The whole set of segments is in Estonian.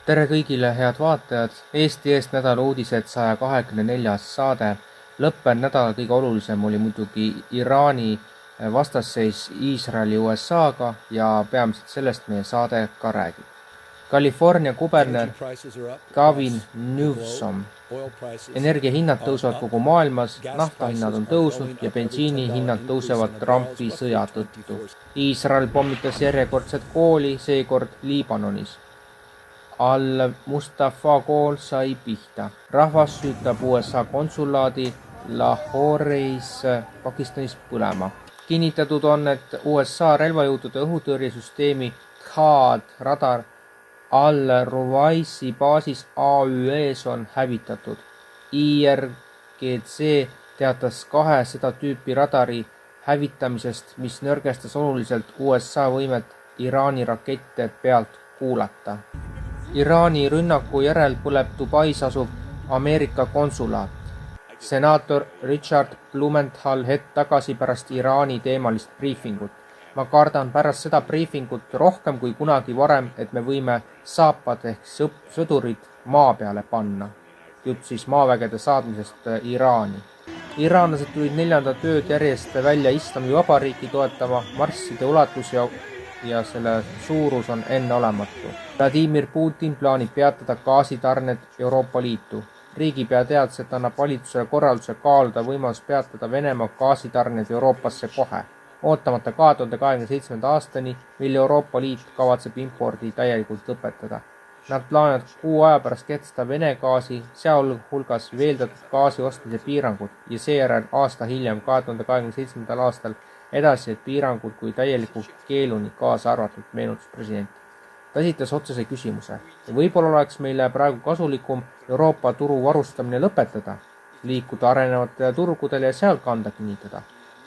Tere kõigile, head vaatajad! Eesti eest nädala uudised 124. saade. Lõppenud nädala kõige olulisem oli muidugi Iraani vastasseis Iisraeli USA-ga ja peamiselt sellest meie saade ka räägib. California kuberner Gavin Newsom. Energiahinnad tõusevad kogu maailmas, naftahinnad on tõusnud ja bensiinihinnad tõusevad Trumpi sõja tõttu. Iisrael pommitas järjekordset kooli, seekord Liibanonis. Al-Mustafa kool sai pihta. Rahvas süütab USA konsulaadi Lahoreis Pakistanis põlema. Kinnitatud on, et USA relvajõudude õhutõrjesüsteemi THAAD radar Al-Ruwaisi baasis AÜE-s on hävitatud. IRGC teatas 2 seda tüüpi radari hävitamisest, mis nõrgestas oluliselt USA võimet Iraani rakette pealt kuulata. Iraani rünnaku järel põleb Dubais asuv Ameerika konsulaat. Senaator Richard Blumenthal hetk tagasi pärast Iraani teemalist briifingut. Ma kardan pärast seda briifingut rohkem kui kunagi varem, et me võime saapad ehk sõdurid maa peale panna. Jutt siis maavägede saadmisest Iraani. Iraanlased tulid 4. tööd järjest välja Islami Vabariiki toetama, marsside ulatus ja selle suurus on enneolematu. Vladimir Putin plaanib peatada gaasitarned Euroopa Liitu. Riigipea teadset annab valitsusele korralduse kaaluda võimalus peatada Venemaa gaasitarned Euroopasse kohe, ootamata 2027. aastani, mil Euroopa Liit kavatseb impordi täielikult lõpetada. Nad plaanivad 6 aja pärast kehtestada Vene gaasi, sealhulgas veeldatud gaasi ostmise piirangud ja seejärel aasta hiljem 2027. aastal edasised piirangud kui täieliku keeluni kaasa arvatud, meenutas president. Ta esitas otsese küsimuse ja võib-olla oleks meile praegu kasulikum Euroopa turu varustamine lõpetada, liikuda arenevatele turgudele ja seal kanda kinnitada.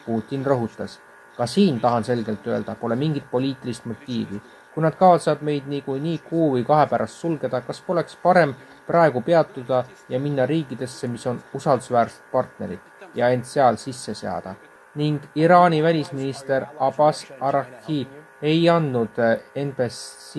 Putin rõhutas, ka siin tahan selgelt öelda, pole mingit poliitilist motiivi. Kui nad kavatsevad meid nii 6 või 2 pärast sulgeda, kas poleks parem praegu peatuda ja minna riikidesse, mis on usaldusväärsed partnerid ja end seal sisse seada. Ning Iraani välisminister Abbas Araghchi ei andnud NBC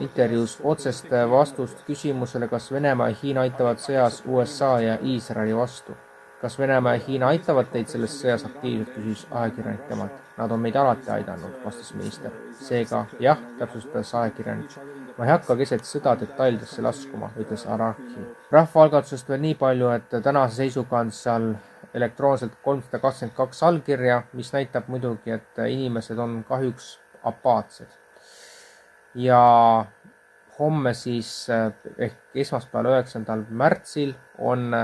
intervjuus otsest vastust küsimusele, kas Venemaa ja Hiina aitavad sõjas USA ja Iisraeli vastu. Kas Venemaa ja Hiina aitavad teid selles sõjas aktiivselt, küsis ajakirjanik temalt. Nad on meid alati aidanud, vastas minister. Seega jah, täpsustas ajakirjanik. Ma ei hakka keset sõda detailidesse laskuma, ütles Araghchi. Rahvaalgatusest veel nii palju, et tänase seisuga on seal elektroonselt 322 allkirja, mis näitab muidugi, et inimesed on kahjuks apaatsed. Ja homme siis ehk esmaspäeval 9. märtsil on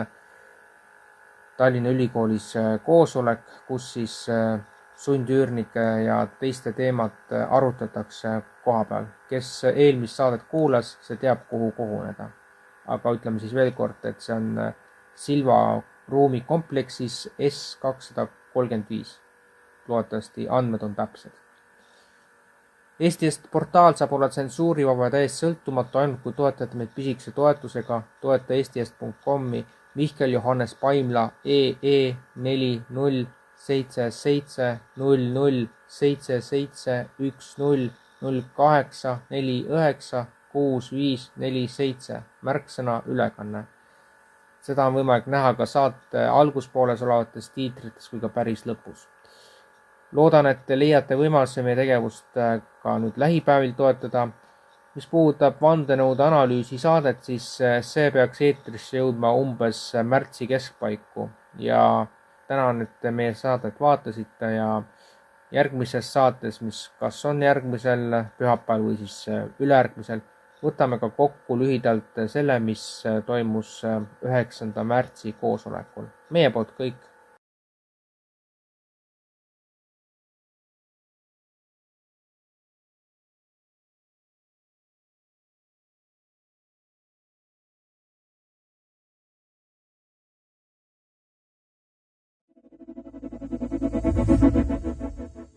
Tallinna Ülikoolis koosolek, kus siis sundüürnike ja teiste teemat arutatakse koha peal. Kes eelmist saadet kuulas, see teab, kuhu koguneda. Aga ütleme siis veel kord, et see on Silva ruumikompleksis S235. Loodetavasti andmed on täpsed. Eesti eest portaal saab olla tsensuurivaba ja täiesti sõltumatu ainult kui toetajate meid pisikese toetusega. Toeta eestiest.com-i Mihkel Johannes Paimla EE 40770008496547 märksõna ülekanne. Seda on võimalik näha ka saate alguspooles olevates tiitrites kui ka päris lõpus. Loodan, et te leiate võimaluse meie tegevust ka nüüd lähipäevil toetada. Mis puudutab vandenõude analüüsi saadet, siis see peaks eetrisse jõudma umbes märtsi keskpaiku. Ja tänan, et te meie saadet vaatasite ja järgmises saates, mis kas on järgmisel pühapäeval või siis ülejärgmisel, võtame ka kokku lühidalt selle, mis toimus 9. märtsi koosolekul. Meie poolt kõik.